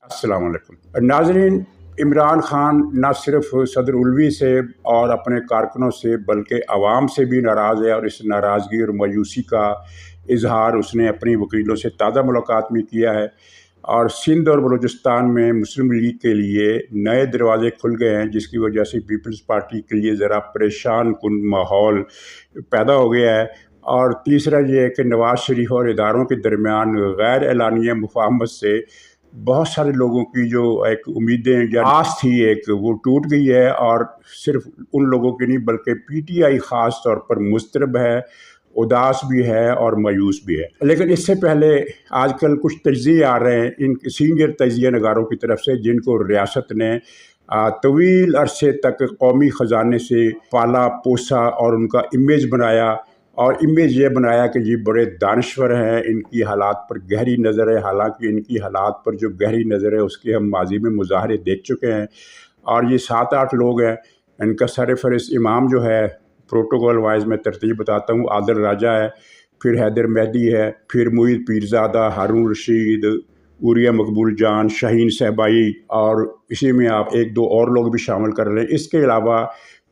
अस्सलाम वालेकुम नाज़रीन। इमरान खान न सिर्फ सदर उलवी से और अपने कारकुनों से बल्कि आवाम से भी नाराज़ है और इस नाराज़गी और मायूसी का इजहार उसने अपनी वकीलों से ताज़ा मुलाकात में किया है। और सिंध और बलूचिस्तान में मुस्लिम लीग के लिए नए दरवाज़े खुल गए हैं, जिसकी वजह से पीपल्स पार्टी के लिए ज़रा परेशान कुन माहौल पैदा हो गया है। और तीसरा ये है कि नवाज़ शरीफ और इदारों के दरमियान गैर एलानिया मुफाहमत से बहुत सारे लोगों की जो एक उम्मीदें या आस थी एक वो टूट गई है। और सिर्फ उन लोगों की नहीं बल्कि पीटीआई ख़ास तौर पर मुस्तरब है, उदास भी है और मायूस भी है। लेकिन इससे पहले आजकल कुछ तज्ज़िये आ रहे हैं इन सीनियर तज्ज़िया नगारों की तरफ से, जिनको रियासत ने तवील अरसे तक कौमी ख़जाने से पाला पोसा और उनका इमेज बनाया। और इमेज ये बनाया कि ये बड़े दानश्वर हैं, इनकी हालात पर गहरी नज़र है। हालांकि इनकी हालात पर जो गहरी नज़र है उसके हम माजी में मुजाहरे देख चुके हैं। और ये 7-8 लोग हैं। इनका सरफहरिस्त इमाम जो है, प्रोटोकॉल वाइज मैं तरतीब बताता हूँ, आदिल राजा है, फिर हैदर मेहदी है, फिर मुईद पीरज़ादा, हारून रशीद, उरिया मकबूल जान, शाहीन सहबाई, और इसी में आप 1-2 और लोग भी शामिल कर रहे हैं। इसके अलावा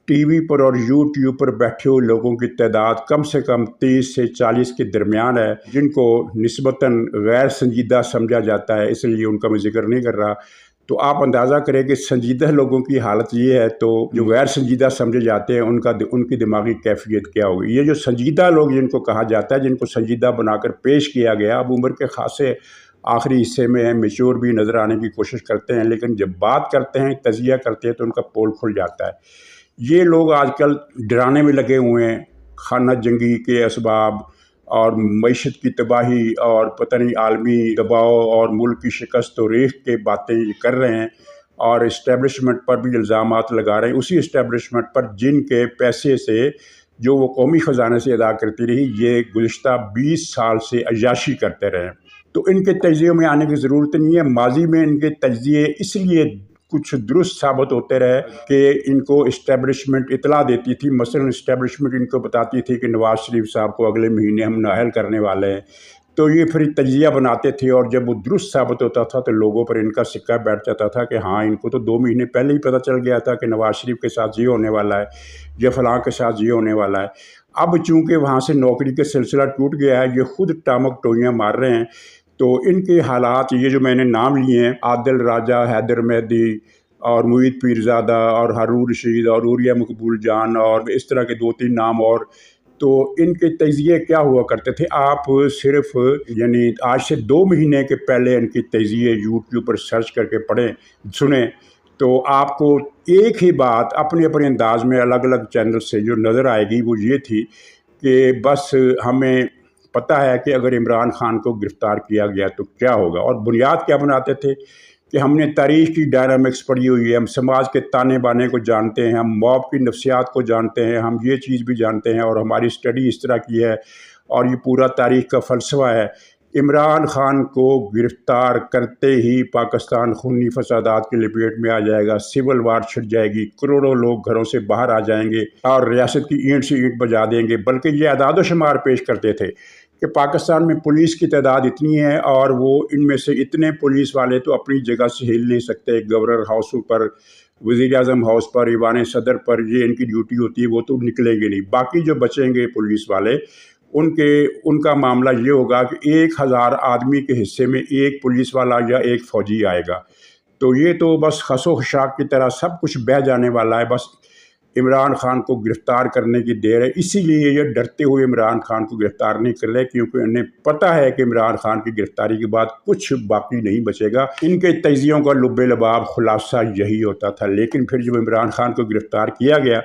टीवी पर और यूट्यूब पर बैठे हुए लोगों की तादाद कम से कम 30 से 40 के दरमियान है, जिनको निस्बतन गैर संजीदा समझा जाता है, इसलिए उनका मैं जिक्र नहीं कर रहा। तो आप अंदाज़ा करें कि संजीदा लोगों की हालत ये है, तो जो गैर संजीदा समझे जाते हैं उनकी दिमागी कैफियत क्या होगी। ये जो संजीदा लोग जिनको कहा जाता है, जिनको संजीदा बनाकर पेश किया गया, अब उम्र के खासे आखिरी हिस्से में हैं, मेच्योर भी नज़र आने की कोशिश करते हैं, लेकिन जब बात करते हैं, तज़िया करते हैं, तो उनका पोल खुल जाता है। ये लोग आजकल डराने में लगे हुए हैं, खाना जंगी के असबाब और मईशत की तबाही और पता नहीं आलमी दबाव और मुल्क की शिकस्त और रेख के बातें कर रहे हैं। और इस्टेब्लिशमेंट पर भी इल्ज़ामात लगा रहे हैं, उसी इस्टेब्लिशमेंट पर जिनके पैसे से जो वो कौमी ख़जाने से अदा करती रही, ये गुज़िश्ता 20 साल से अय्याशी करते रहे। तो इनके तज्ज़िये में आने की ज़रूरत नहीं है। माजी में इनके तज्ज़िये इसलिए कुछ दुरुस्त साबित होते रहे कि इनको इस्टेब्लिशमेंट इतला देती थी। मसलन इस्टेब्लिशमेंट इनको बताती थी कि नवाज़ शरीफ साहब को अगले महीने हम नाअहल करने वाले हैं, तो ये फिर तज्ज़िया बनाते थे। और जब वो दुरुस्त साबित होता था तो लोगों पर इनका सिक्का बैठ जाता था कि हाँ, इनको तो 2 महीने पहले ही पता चल गया था कि नवाज़ शरीफ के साथ ये होने वाला है या फ़लाँ के साथ ये होने वाला है। अब चूँकि वहाँ से नौकरी का सिलसिला टूट गया है, ये खुद टामक टोइयाँ मार रहे हैं। तो इनके हालात ये जो मैंने नाम लिए हैं, आदिल राजा, हैदर मेहदी और मुईद पीरज़ादा और हारून रशीद और उरिया मकबूल जान और इस तरह के 2-3 नाम और, तो इनके तज़िये क्या हुआ करते थे। आप सिर्फ यानी आज से 2 महीने के पहले इनकी तज़िये यूट्यूब पर सर्च करके पढ़ें, सुने, तो आपको एक ही बात अपने अपने अंदाज में अलग अलग चैनल से जो नज़र आएगी वो ये थी कि बस हमें पता है कि अगर इमरान खान को गिरफ़्तार किया गया तो क्या होगा। और बुनियाद क्या बनाते थे कि हमने तारीख़ की डायनामिक्स पढ़ी हुई है, हम समाज के ताने बाने को जानते हैं, हम मॉब की नफ्सियात को जानते हैं, हम ये चीज़ भी जानते हैं और हमारी स्टडी इस तरह की है और ये पूरा तारीख़ का फ़लसफ़ा है। इमरान खान को गिरफ़्तार करते ही पाकिस्तान खूनी फसादात की लपेट में आ जाएगा, सिविल वार छिड़ जाएगी, करोड़ों लोग घरों से बाहर आ जाएंगे और रियासत की ईंट से ईंट बजा देंगे। बल्कि ये अदाद व शुमार पेश करते थे कि पाकिस्तान में पुलिस की तादाद इतनी है और वो इनमें से इतने पुलिस वाले तो अपनी जगह से हिल नहीं सकते। गवर्नर हाउस पर, वज़ीर-ए-आज़म हाउस पर, ईवान सदर पर ये इनकी ड्यूटी होती है, वो तो निकलेंगे नहीं। बाकी जो बचेंगे पुलिस वाले, उनका मामला ये होगा कि 1000 आदमी के हिस्से में 1 पुलिस वाला या 1 फ़ौजी आएगा। तो ये तो बस खसो खशाक की तरह सब कुछ बह जाने वाला है। बस इमरान खान को गिरफ़्तार करने की देर है। इसीलिए ये डरते हुए इमरान खान को गिरफ़्तार नहीं कर रहे, क्योंकि उन्हें पता है कि इमरान खान की गिरफ़्तारी के बाद कुछ बाकी नहीं बचेगा। इनके तज्ज़ियों का लुब्बे लबाब खुलासा यही होता था। लेकिन फिर जब इमरान खान को गिरफ़्तार किया गया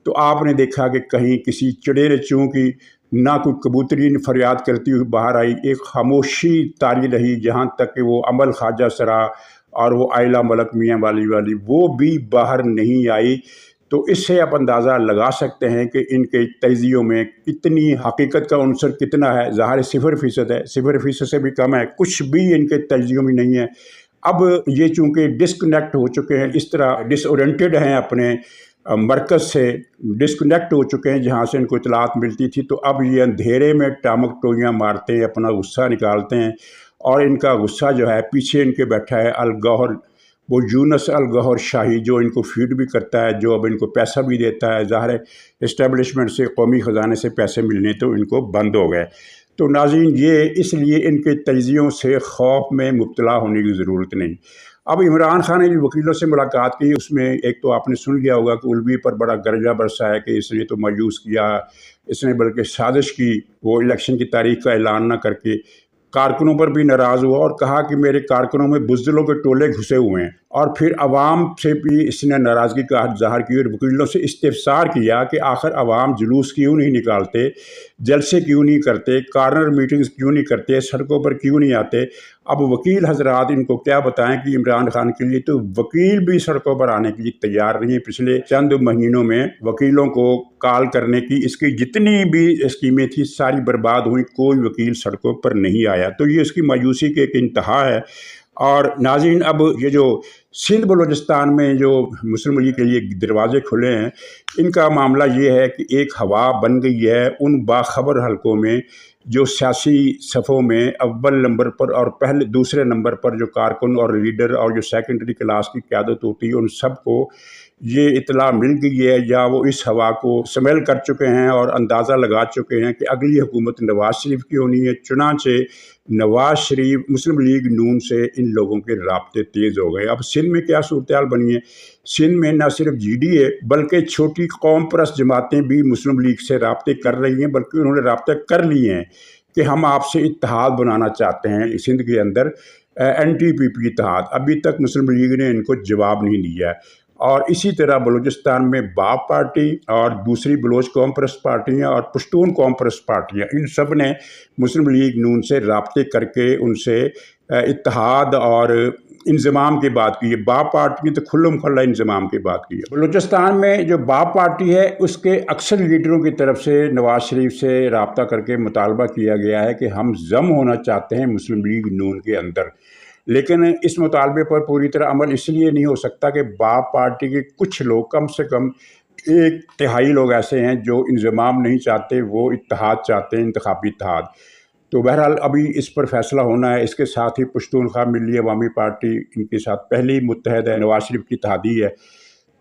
तो आपने देखा कि कहीं किसी चिड़ेर चूँ की ना कोई कबूतरी फरियाद करती हुई बाहर आई, एक खामोशी तारी रही, जहाँ तक कि वो अमल ख्वाजा सरा और वो आइला मलक मियाँ वाली वो भी बाहर नहीं आई। तो इससे आप अंदाज़ा लगा सकते हैं कि इनके तज्ज़ियों में कितनी हकीकत का उनसर कितना है। ज़ाहिर 0% है, 0% से भी कम है, कुछ भी इनके तज्ज़ियों में नहीं है। अब ये चूँकि डिस्कनेक्ट हो चुके हैं, इस तरह डिसओरिएंटेड हैं, अपने मरकज़ से डिस्कनेक्ट हो चुके हैं जहाँ से इनको इतलात मिलती थी, तो अब ये अंधेरे में टामक टोइयाँ मारते हैं, अपना गुस्सा निकालते हैं اور ان کا غصہ جو ہے پیچھے ان کے بیٹھا ہے الگوہر، وہ یونس الگوہر شاہی، جو ان کو فیڈ بھی کرتا ہے، جو اب ان کو پیسہ بھی دیتا ہے۔ ظاہر ہے اسٹیبلشمنٹ سے، قومی خزانے سے پیسے ملنے تو ان کو بند ہو گئے۔ تو ناظرین، یہ اس لیے ان کے تجزیوں سے خوف میں مبتلا ہونے کی ضرورت نہیں۔ اب عمران خان نے جو وکیلوں سے ملاقات کی، اس میں ایک تو آپ نے سن لیا ہوگا کہ الوی پر بڑا گرجا برسا ہے کہ اس نے تو مایوس کیا، اس نے بلکہ سازش کی وہ الیکشن کی تاریخ کا اعلان نہ کر کے۔ کارکنوں پر بھی ناراض ہوا اور کہا کہ میرے کارکنوں میں بزدلوں کے ٹولے گھسے ہوئے ہیں، اور پھر عوام سے بھی اس نے ناراضگی کا ظاہر کی اور وکیلوں سے استفسار کیا کہ آخر عوام جلوس کیوں نہیں نکالتے، جلسے کیوں نہیں کرتے، کارنر میٹنگز کیوں نہیں کرتے، سڑکوں پر کیوں نہیں آتے۔ اب وکیل حضرات ان کو کیا بتائیں کہ عمران خان کے لیے تو وکیل بھی سڑکوں پر آنے کے لیے تیار نہیں ہے۔ پچھلے چند مہینوں میں وکیلوں کو کال کرنے کی اس کی جتنی بھی اسکیمیں تھیں ساری برباد ہوئیں، کوئی وکیل سڑکوں پر نہیں آیا۔ تو یہ اس کی مایوسی کی ایک انتہا ہے۔ اور ناظرین، اب یہ جو سندھ بلوچستان میں جو مسلم لیگ کے لیے دروازے کھلے ہیں، ان کا معاملہ یہ ہے کہ ایک ہوا بن گئی ہے ان باخبر حلقوں میں جو سیاسی صفوں میں اول نمبر پر اور پہلے دوسرے نمبر پر جو کارکن اور لیڈر اور جو سیکنڈری کلاس کی قیادت ہوتی ہے، ان سب کو یہ اطلاع مل گئی ہے یا وہ اس ہوا کو سمیل کر چکے ہیں اور اندازہ لگا چکے ہیں کہ اگلی حکومت نواز شریف کی ہونی ہے۔ چنانچہ نواز شریف مسلم لیگ نون سے ان لوگوں کے رابطے تیز ہو گئے۔ اب سندھ میں کیا صورتحال بنی ہے؟ سندھ میں نہ صرف جی ڈی اے بلکہ چھوٹی قوم پرست جماعتیں بھی مسلم لیگ سے رابطے کر رہی ہیں، بلکہ انہوں نے رابطے کر لیے ہیں کہ ہم آپ سے اتحاد بنانا چاہتے ہیں سندھ کے اندر، این ٹی پی پی اتحاد۔ ابھی تک مسلم لیگ نے ان کو جواب نہیں دیا ہے۔ اور اسی طرح بلوچستان میں باپ پارٹی اور دوسری بلوچ قوم پرست پارٹیاں اور پشتون قوم پرست پارٹیاں، ان سب نے مسلم لیگ نون سے رابطے کر کے ان سے اتحاد اور انضمام کی بات کی ہے۔ باپ پارٹی نے تو کھلم کھلا انضمام کی بات کی ہے۔ بلوچستان میں جو باپ پارٹی ہے، اس کے اکثر لیڈروں کی طرف سے نواز شریف سے رابطہ کر کے مطالبہ کیا گیا ہے کہ ہم ضم ہونا چاہتے ہیں مسلم لیگ نون کے اندر، لیکن اس مطالبے پر پوری طرح عمل اس لیے نہیں ہو سکتا کہ باپ پارٹی کے کچھ لوگ، کم سے کم 1/3 لوگ ایسے ہیں جو انضمام نہیں چاہتے، وہ اتحاد چاہتے ہیں، انتخابی اتحاد۔ تو بہرحال ابھی اس پر فیصلہ ہونا ہے۔ اس کے ساتھ ہی پشتونخوا ملی عوامی پارٹی ان کے ساتھ پہلی متحد ہے، نواز شریف کی اتحادی ہے۔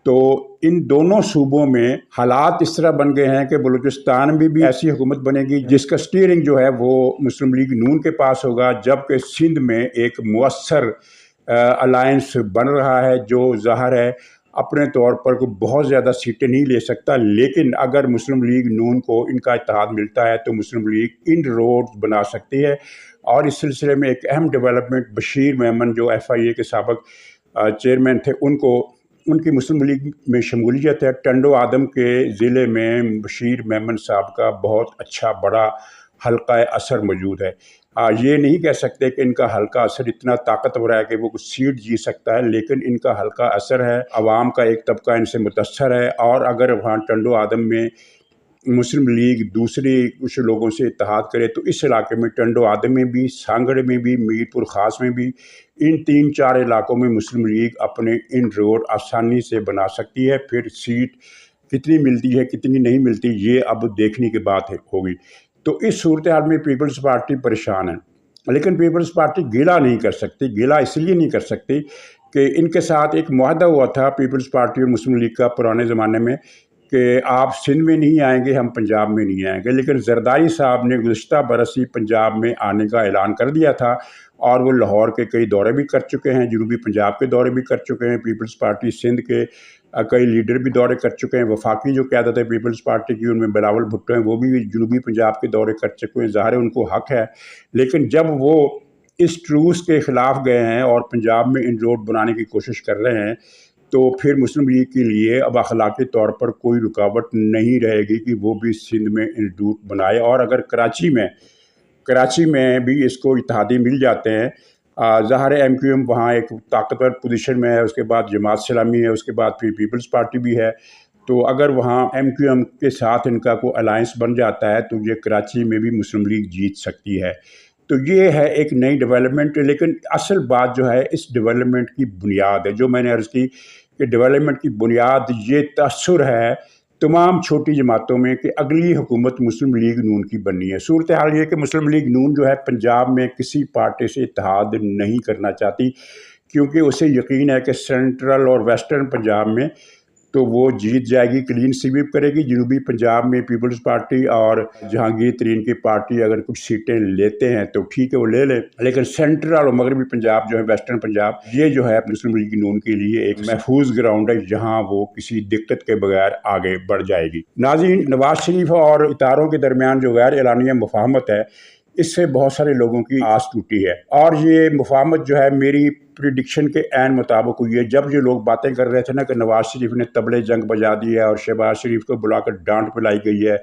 تو ان دونوں صوبوں میں حالات اس طرح بن گئے ہیں کہ بلوچستان میں بھی ایسی حکومت بنے گی جس کا سٹیئرنگ جو ہے وہ مسلم لیگ نون کے پاس ہوگا، جبکہ سندھ میں ایک مؤثر الائنس بن رہا ہے جو ظاہر ہے اپنے طور پر کوئی بہت زیادہ سیٹیں نہیں لے سکتا، لیکن اگر مسلم لیگ نون کو ان کا اتحاد ملتا ہے تو مسلم لیگ ان روڈ بنا سکتی ہے۔ اور اس سلسلے میں ایک اہم ڈیولپمنٹ، بشیر میمن جو ایف آئی اے کے سابق چیئرمین تھے، ان کی مسلم لیگ میں شمولیت ہے۔ ٹنڈو آدم کے ضلع میں بشیر میمن صاحب کا بہت اچھا بڑا حلقہ اثر موجود ہے۔ یہ نہیں کہہ سکتے کہ ان کا حلقہ اثر اتنا طاقتور ہے کہ وہ کچھ سیٹ جیت سکتا ہے، لیکن ان کا حلقہ اثر ہے، عوام کا ایک طبقہ ان سے متاثر ہے۔ اور اگر وہاں ٹنڈو آدم میں مسلم لیگ دوسری کچھ لوگوں سے اتحاد کرے تو اس علاقے میں ٹنڈو آدم میں بھی، سانگڑ میں بھی، میر پور خاص میں بھی، ان 3-4 علاقوں میں مسلم لیگ اپنے ان روڈ آسانی سے بنا سکتی ہے۔ پھر سیٹ کتنی ملتی ہے کتنی نہیں ملتی یہ اب دیکھنے کی بات ہوگی۔ تو اس صورتحال میں پیپلز پارٹی پریشان ہے، لیکن پیپلز پارٹی گیلا نہیں کر سکتی۔ گیلا اس لیے نہیں کر سکتی کہ ان کے ساتھ ایک معاہدہ ہوا تھا پیپلز پارٹی اور مسلم لیگ کا پرانے زمانے میں کہ آپ سندھ میں نہیں آئیں گے، ہم پنجاب میں نہیں آئیں گے، لیکن زرداری صاحب نے گزشتہ برس ہی پنجاب میں آنے کا اعلان کر دیا تھا اور وہ لاہور کے کئی دورے بھی کر چکے ہیں، جنوبی پنجاب کے دورے بھی کر چکے ہیں۔ پیپلز پارٹی سندھ کے کئی لیڈر بھی دورے کر چکے ہیں۔ وفاقی جو قیادت ہے پیپلز پارٹی کی، ان میں بلاول بھٹو ہیں، وہ بھی جنوبی پنجاب کے دورے کر چکے ہیں۔ ظاہر ہے ان کو حق ہے، لیکن جب وہ اس ٹروس کے خلاف گئے ہیں اور پنجاب میں ان روڈ بنانے کی کوشش کر رہے ہیں تو پھر مسلم لیگ کے لیے اب اخلاقی طور پر کوئی رکاوٹ نہیں رہے گی کہ وہ بھی سندھ میں ان روٹ بنائے۔ اور اگر کراچی میں بھی اس کو اتحادی مل جاتے ہیں، ظاہر ہے ایم کیو ایم وہاں ایک طاقتور پوزیشن میں ہے، اس کے بعد جماعت اسلامی ہے، اس کے بعد پھر پیپلز پارٹی بھی ہے۔ تو اگر وہاں ایم کیو ایم کے ساتھ ان کا کوئی الائنس بن جاتا ہے تو یہ کراچی میں بھی مسلم لیگ جیت سکتی ہے۔ تو یہ ہے ایک نئی ڈیولپمنٹ، لیکن اصل بات جو ہے اس ڈیولپمنٹ کی بنیاد ہے، جو میں نے عرض کی کہ ڈیولپمنٹ کی بنیاد یہ تاثر ہے तमाम छोटी जमातों में कि अगली हुकूमत मुस्लिम लीग नून की बननी है। सूरत हाल ये है कि मुस्लिम लीग नून जो है पंजाब में किसी पार्टी से इत्तेहाद नहीं करना चाहती, क्योंकि उसे यकीन है कि सेंट्रल और वेस्टर्न पंजाब में तो वो जीत जाएगी, क्लीन स्वीप करेगी। जनूबी पंजाब में पीपल्स पार्टी और जहांगीर तरीन की पार्टी अगर कुछ सीटें लेते हैं तो ठीक है, वो ले लें, लेकिन सेंट्रल और मगरबी पंजाब जो है, वेस्टर्न पंजाब, ये जो है मुस्लिम लीग नून के लिए एक महफूज ग्राउंड है जहां वो किसी दिक्कत के बगैर आगे बढ़ जाएगी। नाज़रीन, नवाज शरीफ और इतारों के दरमियान जो गैर एलानिया मुफाहमत है, इससे बहुत सारे लोगों की आस टूटी है, और ये मुफाहमत जो है मेरी प्रिडिक्शन के ऐन मुताबिक हुई है। जब ये लोग बातें कर रहे थे ना कि नवाज शरीफ ने तबले जंग बजा दी है और शहबाज शरीफ को बुलाकर डांट पिलाई गई है,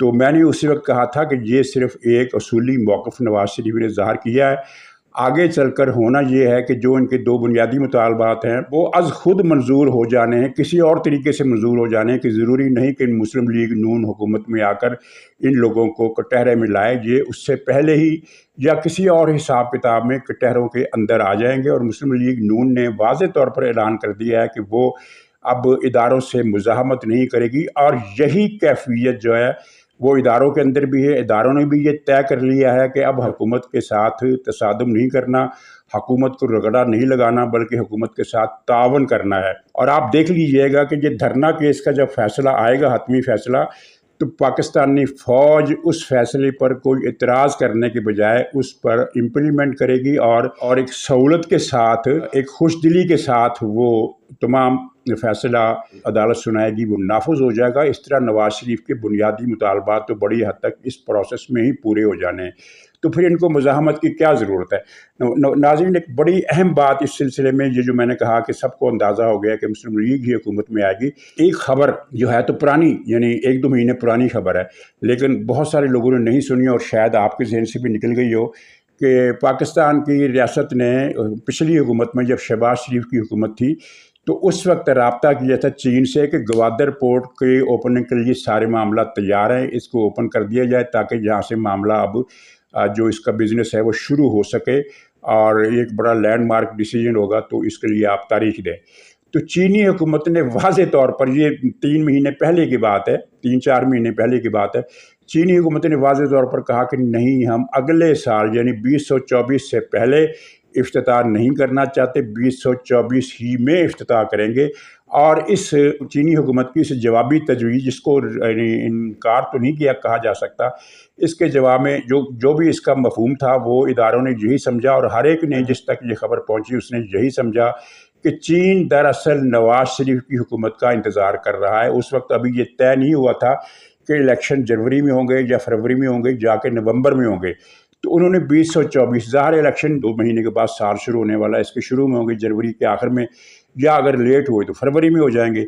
तो मैंने उसी वक्त कहा था कि ये सिर्फ एक असूली मौक़िफ़ नवाज शरीफ ने ज़ाहिर किया है। आगे चलकर होना ये है कि जो इनके दो बुनियादी मुतालबात हैं वो अज़ खुद मंजूर हो जाने हैं, किसी और तरीके से मंजूर हो जाने हैं, कि ज़रूरी नहीं कि मुस्लिम लीग नून हुकूमत में आकर इन लोगों को कटहरे में लाए, ये उससे पहले ही या किसी और हिसाब किताब में कटहरों के अंदर आ जाएंगे। और मुस्लिम लीग नून ने वाज़े तौर पर ऐलान कर दिया है कि वो अब इदारों से मुज़ाहमत नहीं करेगी, और यही कैफियत जो है वो इदारों के अंदर भी है। इदारों ने भी ये तय कर लिया है कि अब हुकूमत के साथ तसादुम नहीं करना, हुकूमत को रगड़ा नहीं लगाना, बल्कि हुकूमत के साथ तावन करना है। और आप देख लीजिएगा कि ये धरना केस का जब फैसला आएगा, हतमी फैसला, तो पाकिस्तानी फ़ौज उस फैसले पर कोई इतराज़ करने के बजाय उस पर इम्प्लीमेंट करेगी, और एक सहूलत के साथ, एक खुशदिली के साथ वो तमाम फैसला अदालत सुनाएगी, वो नाफुज हो जाएगा। इस तरह नवाज शरीफ के बुनियादी मुतालबात तो बड़ी हद तक इस प्रोसेस में ही पूरे हो जाने हैं, तो फिर इनको मुज़ाहमत की क्या ज़रूरत है। नाज़रीन, एक बड़ी अहम बात इस सिलसिले में, ये जो मैंने कहा कि सबको अंदाज़ा हो गया कि मुस्लिम लीग ही हुकूमत में आएगी, एक ख़बर जो है तो पुरानी, यानी 1-2 महीने पुरानी ख़बर है, लेकिन बहुत सारे लोगों ने नहीं सुनी और शायद आपके जहन से भी निकल गई हो, कि पाकिस्तान की रियासत ने पिछली हुकूमत में, जब शहबाज शरीफ की हुकूमत थी, तो उस वक्त रब्ता किया था चीन से कि गवादर पोर्ट के ओपनिंग के लिए सारे मामला तैयार हैं, इसको ओपन कर दिया जाए ताकि यहाँ से मामला अब जो इसका बिज़नेस है वो शुरू हो सके, और एक बड़ा लैंडमार्क डिसीजन होगा, तो इसके लिए आप तारीख दें। तो चीनी हुकूमत ने वाज़े तौर पर, ये 3 महीने पहले की बात है, 3-4 महीने पहले की बात है, चीनी हुकूमत ने वाज़े तौर पर कहा कि नहीं, हम अगले साल यानी 2024 से पहले इफ्तिताह नहीं करना चाहते, 2024 ही में इफ्तिताह करेंगे। और इस चीनी हुकूमत की इस जवाबी तजवीज़, जिसको इनकार तो नहीं किया कहा जा सकता, इसके जवाब में जो भी इसका मफहूम था वो इदारों ने यही समझा, और हर एक ने जिस तक ये खबर पहुँची उसने यही समझा कि चीन दरअसल नवाज शरीफ की हुकूमत का इंतज़ार कर रहा है। उस वक्त अभी ये तय नहीं हुआ था कि इलेक्शन जनवरी में होंगे या फरवरी में होंगे, जाके नवंबर में होंगे, तो उन्होंने 2024, ज़ाहिर इलेक्शन 2 महीने के बाद साल शुरू होने वाला है, इसके शुरू में होंगे जनवरी के आखिर में, या अगर लेट हुए तो फरवरी में हो जाएंगे।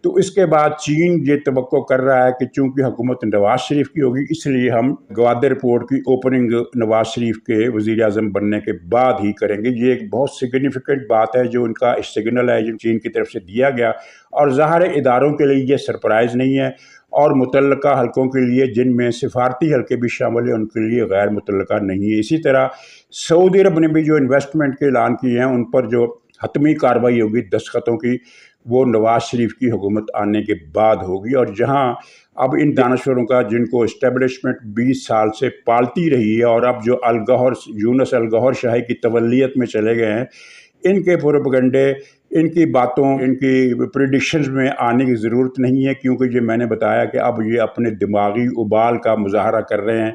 तो इसके बाद चीन ये तवक्को कर रहा है कि चूँकि हुकूमत नवाज शरीफ की होगी, इसलिए हम गवादर पोर्ट की ओपनिंग नवाज शरीफ के वज़ीर आज़म बनने के बाद ही करेंगे। ये एक बहुत सिग्निफिकेंट बात है जो उनका सिग्नल है जो चीन की तरफ से दिया गया, और ज़ाहिर इदारों के लिए ये सरप्राइज़ नहीं है, और मुतल्लका हलकों के लिए, जिनमें सिफारती हलके भी शामिल हैं, उनके लिए गैर मुतल्लका नहीं है। इसी तरह सऊदी अरब ने भी जो इन्वेस्टमेंट के ऐलान किए हैं, उन पर जो हतमी कार्रवाई होगी दस्तखतों की, वो नवाज शरीफ की हुकूमत आने के बाद होगी। और जहां अब इन दानश्वरों का, जिनको इस्टेब्लिशमेंट 20 साल से पालती रही है, और अब जो यूनुस अल गौहर शाही की तवल्लियत में चले गए हैं, इनके प्रोपेगेंडे, इनकी बातों, इनकी प्रेडिक्शंस में आने की ज़रूरत नहीं है, क्योंकि ये मैंने बताया कि अब ये अपने दिमागी उबाल का मुजाहरा कर रहे हैं,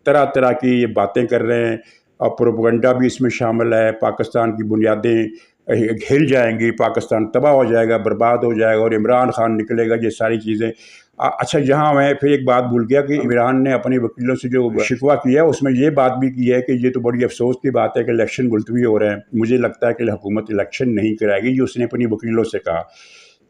तरह तरह की ये बातें कर रहे हैं, और प्रोपेगेंडा भी इसमें शामिल है। पाकिस्तान की बुनियादें हिल जाएंगी, पाकिस्तान तबाह हो जाएगा, बर्बाद हो जाएगा, और इमरान खान निकलेगा, ये सारी चीज़ें। अच्छा, यहाँ मैं फिर एक बात भूल गया कि इमरान ने अपने वकीलों से जो शिकवा किया, उसमें ये बात भी की है कि ये तो बड़ी अफसोस की बात है कि इलेक्शन मुलतवी हो रहे हैं, मुझे लगता है कि हुकूमत इलेक्शन नहीं कराएगी, ये उसने अपनी वकीलों से कहा,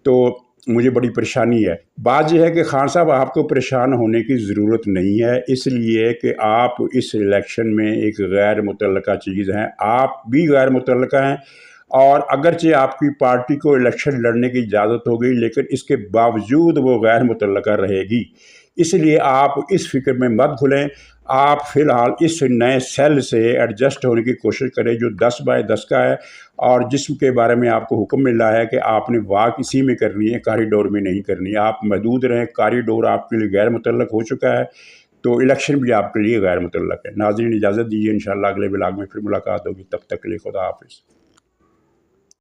तो मुझे बड़ी परेशानी है। बात यह है कि खान साहब, आपको परेशान होने की ज़रूरत नहीं है, इसलिए कि आप इस इलेक्शन में एक गैर मुतल्लका चीज़ हैं, आप भी गैर मुतल्लका हैं, और अगरचे आपकी पार्टी को इलेक्शन लड़ने की इजाज़त हो गई, लेकिन इसके बावजूद वो गैर मुतल्लका रहेगी। इसलिए आप इस फिक्र में मत घुलें, آپ فی الحال اس نئے سیل سے ایڈجسٹ ہونے کی کوشش کریں جو 10x10 کا ہے، اور جسم کے بارے میں آپ کو حکم مل رہا ہے کہ آپ نے واک اسی میں کرنی ہے، کاریڈور میں نہیں کرنی ہے، آپ محدود رہیں، کاریڈور آپ کے لیے غیر متعلق ہو چکا ہے، تو الیکشن بھی آپ کے لیے غیر متعلق ہے۔ ناظرین اجازت دیجیے، انشاءاللہ اگلے بلاگ میں پھر ملاقات ہوگی، تب تک کے لیے خدا حافظ۔